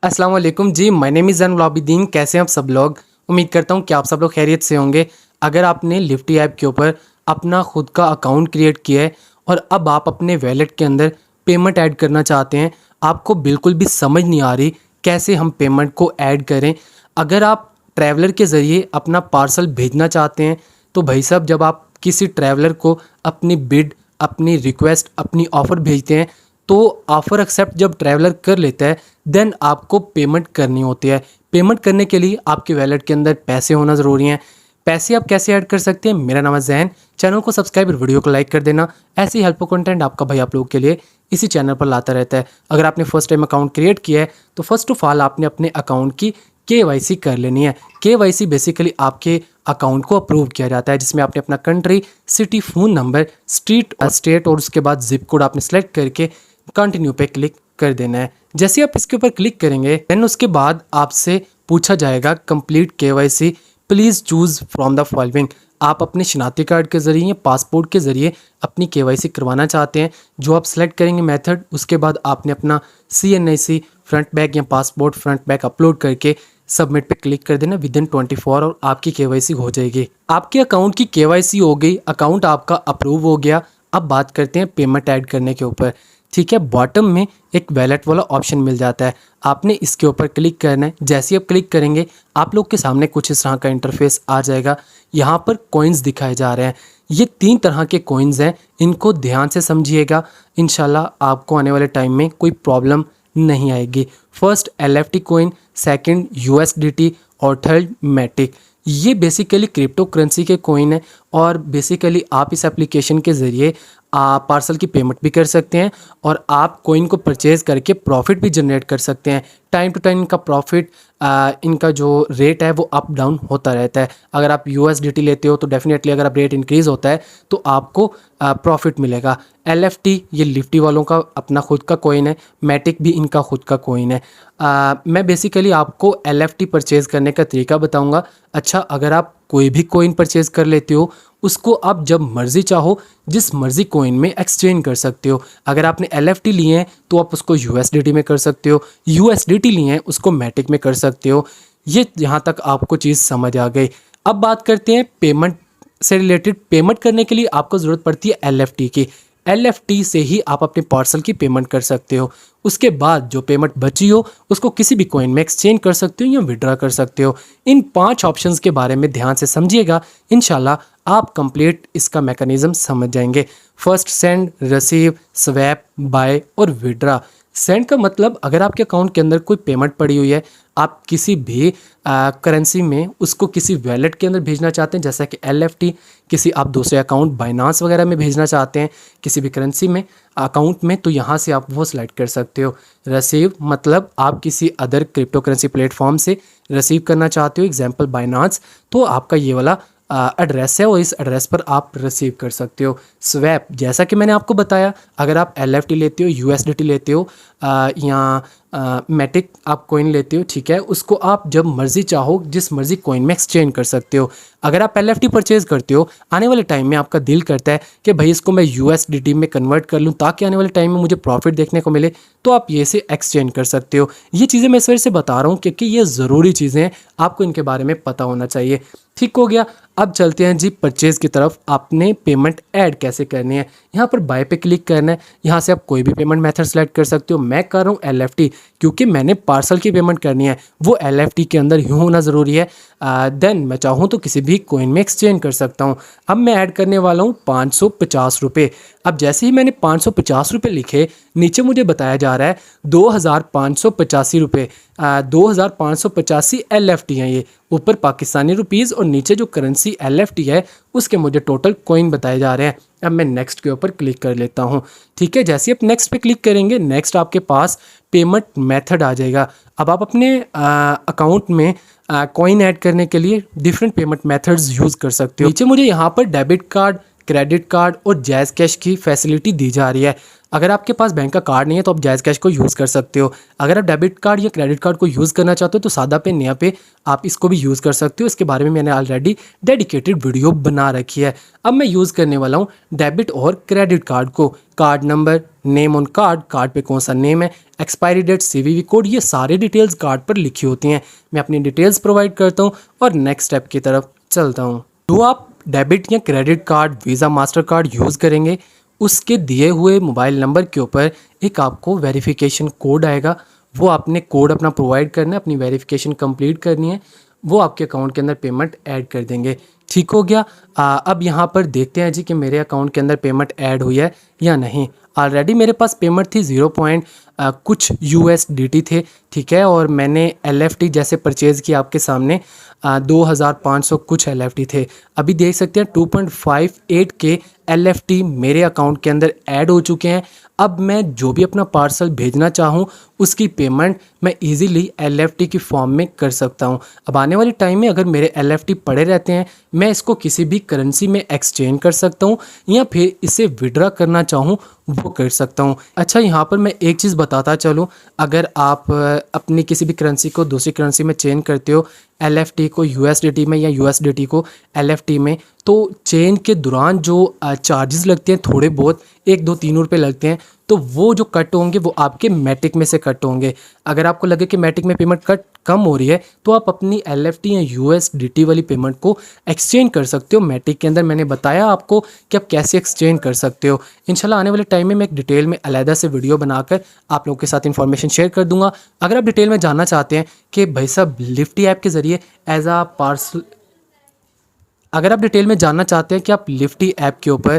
अस्सलाम वालेकुम जी, my name is Zainul Abidin. कैसे हैं आप सब लोग? उम्मीद करता हूँ कि आप सब लोग खैरियत से होंगे। अगर आपने लिफ्टी ऐप के ऊपर अपना खुद का अकाउंट क्रिएट किया है और अब आप अपने वॉलेट के अंदर पेमेंट ऐड करना चाहते हैं, आपको बिल्कुल भी समझ नहीं आ रही कैसे हम पेमेंट को ऐड करें। अगर आप ट्रैवलर के ज़रिए अपना पार्सल भेजना चाहते हैं, तो भाई साहब जब आप किसी ट्रैवलर को अपनी बिड, अपनी रिक्वेस्ट, अपनी ऑफ़र भेजते हैं, तो ऑफ़र एक्सेप्ट जब ट्रैवलर कर लेता है, देन आपको पेमेंट करनी होती है। पेमेंट करने के लिए आपके वॉलेट के अंदर पैसे होना ज़रूरी हैं। पैसे आप कैसे ऐड कर सकते हैं? मेरा नाम है ज़ैन। चैनल को सब्सक्राइब और वीडियो को लाइक कर देना। ऐसे ही हेल्पफुल कंटेंट आपका भाई आप लोगों के लिए इसी चैनल पर लाता रहता है। अगर आपने फर्स्ट टाइम अकाउंट क्रिएट किया है, तो फर्स्ट ऑफ ऑल आपने अपने अकाउंट की केवाईसी कर लेनी है। केवाईसी बेसिकली आपके अकाउंट को अप्रूव किया जाता है, जिसमें आपने अपना country, city, phone number, state और उसके बाद जिप कोड आपने सेलेक्ट करके कंटिन्यू पे क्लिक कर देना है। जैसे आप इसके ऊपर क्लिक करेंगे, देन उसके बाद आपसे पूछा जाएगा complete KYC, please choose from the following. आप अपने शनाख्ती कार्ड के ज़रिए या पासपोर्ट के ज़रिए अपनी केवाईसी करवाना चाहते हैं, जो आप सेलेक्ट करेंगे मेथड। उसके बाद आपने अपना CNIC फ्रंट बैक या पासपोर्ट फ्रंट बैक अपलोड करके सबमिट पे क्लिक कर देना। विदिन 24 और आपकी केवाईसी हो जाएगी। आपके अकाउंट की केवाईसी हो गई, अकाउंट आपका अप्रूव हो गया। अब बात करते हैं पेमेंट ऐड करने के ऊपर। ठीक है, बॉटम में एक वैलेट वाला ऑप्शन मिल जाता है, आपने इसके ऊपर क्लिक करना है। जैसे ही आप क्लिक करेंगे, आप लोग के सामने कुछ इस तरह का इंटरफेस आ जाएगा। यहाँ पर कॉइन्स दिखाए जा रहे हैं। ये 3 तरह के कॉइन्स हैं, इनको ध्यान से समझिएगा। इंशाल्लाह आपको आने वाले टाइम में कोई प्रॉब्लम नहीं आएगी। First LFT coin, second USDT और थर्ड मैटिक। ये बेसिकली क्रिप्टो करेंसी के कॉइन है और बेसिकली आप इस एप्लीकेशन के ज़रिए आप पार्सल की पेमेंट भी कर सकते हैं और आप कॉइन को परचेज़ करके प्रॉफिट भी जनरेट कर सकते हैं। टाइम टू टाइम इनका प्रॉफिट, इनका जो रेट है वो अप डाउन होता रहता है। अगर आप USDT लेते हो तो डेफिनेटली अगर आप रेट इंक्रीज़ होता है तो आपको प्रॉफिट मिलेगा। LFT ये लिफ्टी वालों का अपना खुद का कॉइन है, मैटिक भी इनका खुद का कॉइन है। मैं बेसिकली आपको LFT परचेज़ करने का तरीका बताऊंगा। अच्छा, अगर आप कोई भी कॉइन परचेज़ कर लेते हो, उसको आप जब मर्ज़ी चाहो जिस मर्ज़ी कॉइन में एक्सचेंज कर सकते हो। अगर आपने LFT लिए हैं तो आप उसको USDT में कर सकते हो, USDT लिए हैं उसको मैटिक में कर सकते हो। ये यहाँ तक आपको चीज़ समझ आ गई। अब बात करते हैं पेमेंट से रिलेटेड। पेमेंट करने के लिए आपको ज़रूरत पड़ती है LFT की। LFT से ही आप अपने पार्सल की पेमेंट कर सकते हो। उसके बाद जो पेमेंट बची हो उसको किसी भी कॉइन में एक्सचेंज कर सकते हो या विड्रा कर सकते हो। इन 5 ऑप्शंस के बारे में ध्यान से समझिएगा, इंशाल्लाह आप कंप्लीट इसका मैकेनिज्म समझ जाएंगे। First, send, receive, swap, buy और विड्रा। सेंड का मतलब अगर आपके अकाउंट के अंदर कोई पेमेंट पड़ी हुई है, आप किसी भी करेंसी में उसको किसी वॉलेट के अंदर भेजना चाहते हैं, जैसा कि LFT, किसी आप दूसरे अकाउंट बाइनांस वगैरह में भेजना चाहते हैं किसी भी करेंसी में अकाउंट में, तो यहाँ से आप वो सिलेक्ट कर सकते हो। रिसीव मतलब आप किसी अदर क्रिप्टो करेंसी प्लेटफॉर्म से रिसीव करना चाहते हो, एग्जांपल बाइनांस, तो आपका ये वाला एड्रेस है और इस एड्रेस पर आप रिसीव कर सकते हो। स्वैप, जैसा कि मैंने आपको बताया, अगर आप LFT लेते हो, USDT लेते हो या मैटिक आप कॉइन लेते हो, ठीक है, उसको आप जब मर्ज़ी चाहो जिस मर्ज़ी कॉइन में एक्सचेंज कर सकते हो। अगर आप LFT परचेज़ करते हो, आने वाले टाइम में आपका दिल करता है कि भाई इसको मैं USDT में कन्वर्ट कर लूँ ताकि आने वाले टाइम में मुझे प्रॉफिट देखने को मिले, तो आप ये से एक्सचेंज कर सकते हो। ये चीज़ें मैं इस वजह से बता रहा हूँ क्योंकि ये ज़रूरी चीज़ें हैं, आपको इनके बारे में पता होना चाहिए। ठीक हो गया। अब चलते हैं जी परचेज़ की तरफ। आपने पेमेंट ऐड कैसे करनी है, यहाँ पर बाय पे क्लिक करना है। यहाँ से आप कोई भी पेमेंट मेथड सेलेक्ट कर सकते हो। मैं कर रहा हूँ LFT क्योंकि मैंने पार्सल की पेमेंट करनी है, वो LFT के अंदर ही होना ज़रूरी है। देन मैं चाहूँ तो किसी भी कॉइन में एक्सचेंज कर सकता हूँ। अब मैं ऐड करने वाला हूँ 550 रुपये। अब जैसे ही मैंने 550 रुपये लिखे, नीचे मुझे बताया जा रहा है 2585 रुपये, 2585 LFT हैं। ये ऊपर पाकिस्तानी रुपीज़ और नीचे जो करेंसी LFT है उसके मुझे टोटल कॉइन बताए जा रहे हैं। अब मैं नेक्स्ट के ऊपर क्लिक कर लेता हूँ। ठीक है, जैसे आप नेक्स्ट पे क्लिक करेंगे, नेक्स्ट आपके पास पेमेंट मेथड आ जाएगा। अब आप अपने अकाउंट में कॉइन ऐड करने के लिए डिफरेंट पेमेंट मेथड्स यूज़ कर सकते हो। नीचे मुझे यहाँ पर डेबिट कार्ड, क्रेडिट कार्ड और जैज़ कैश की फैसिलिटी दी जा रही है। अगर आपके पास बैंक का कार्ड नहीं है तो आप जैज़ कैश को यूज़ कर सकते हो। अगर आप डेबिट कार्ड या क्रेडिट कार्ड को यूज़ करना चाहते हो तो सादा पे नया पे आप इसको भी यूज़ कर सकते हो। इसके बारे में मैंने ऑलरेडी डेडिकेटेड वीडियो बना रखी है। अब मैं यूज़ करने वाला हूँ डेबिट और क्रेडिट कार्ड को। Card number, name on card, card पे कौन सा नेम है, एक्सपायरी डेट, सीवीवी कोड, ये सारे डिटेल्स कार्ड पर लिखी होती हैं। मैं अपनी डिटेल्स प्रोवाइड करता हूँ और नेक्स्ट स्टेप की तरफ चलता हूँ। जो आप डेबिट या credit card, visa, master card use करेंगे उसके दिए हुए मोबाइल नंबर के ऊपर एक आपको वेरिफिकेशन कोड आएगा। वो आपने कोड अपना प्रोवाइड करना है, अपनी वेरिफिकेशन कंप्लीट करनी है, वो आपके अकाउंट के अंदर पेमेंट ऐड कर देंगे। ठीक हो गया। अब यहाँ पर देखते हैं जी कि मेरे अकाउंट के अंदर पेमेंट ऐड हुई है या नहीं। ऑलरेडी मेरे पास पेमेंट थी 0 पॉइंट कुछ USDT थे, ठीक है, और मैंने LFT जैसे परचेज़ किया आपके सामने 2500 कुछ LFT थे। अभी देख सकते हैं 2.58 के LFT मेरे अकाउंट के अंदर ऐड हो चुके हैं। अब मैं जो भी अपना पार्सल भेजना चाहूँ उसकी पेमेंट मैं इजीली LFT की फॉर्म में कर सकता हूँ। अब आने वाले टाइम में अगर मेरे LFT पड़े रहते हैं मैं इसको किसी भी करेंसी में एक्सचेंज कर सकता हूँ या फिर इसे विड्रॉ करना चाहूँ वो कर सकता हूँ। अच्छा, यहाँ पर मैं एक चीज़ बताता चलूँ, अगर आप अपनी किसी भी करेंसी को दूसरी करेंसी में चेंज करते हो, LFT को USDT में या USDT को LFT में, तो चेंज के दौरान जो चार्जेस लगते हैं थोड़े बहुत 1-2-3 रुपये लगते हैं, तो वो जो कट होंगे वो आपके मैटिक में से कट होंगे। अगर आपको लगे कि मैटिक में पेमेंट कट कम हो रही है तो आप अपनी LFT या USDT वाली पेमेंट को एक्सचेंज कर सकते हो। मैटिक के अंदर मैंने बताया आपको कि आप कैसे एक्सचेंज कर सकते हो। इंशाल्लाह आने वाले टाइम में मैं एक डिटेल में अलहदा से वीडियो बनाकर आप लोगों के साथ इन्फॉर्मेशन शेयर कर दूंगा। अगर आप डिटेल में जानना चाहते हैं कि भाई साहब लिफ्टी ऐप के ज़रिए अगर आप डिटेल में जानना चाहते हैं कि आप लिफ्टी ऐप के ऊपर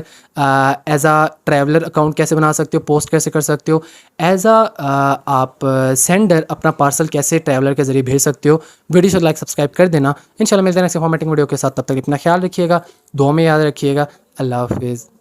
एज आ ट्रैवलर अकाउंट कैसे बना सकते हो, पोस्ट कैसे कर सकते हो, एज आ आप सेंडर अपना पार्सल कैसे ट्रैवलर के ज़रिए भेज सकते हो, वीडियो को लाइक सब्सक्राइब कर देना। इंशाल्लाह मिलते हैं नेक्स्ट फॉर्मेटिंग वीडियो के साथ। तब तक अपना ख्याल रखिएगा, दुआ में याद रखिएगा। अल्लाह हाफिज़।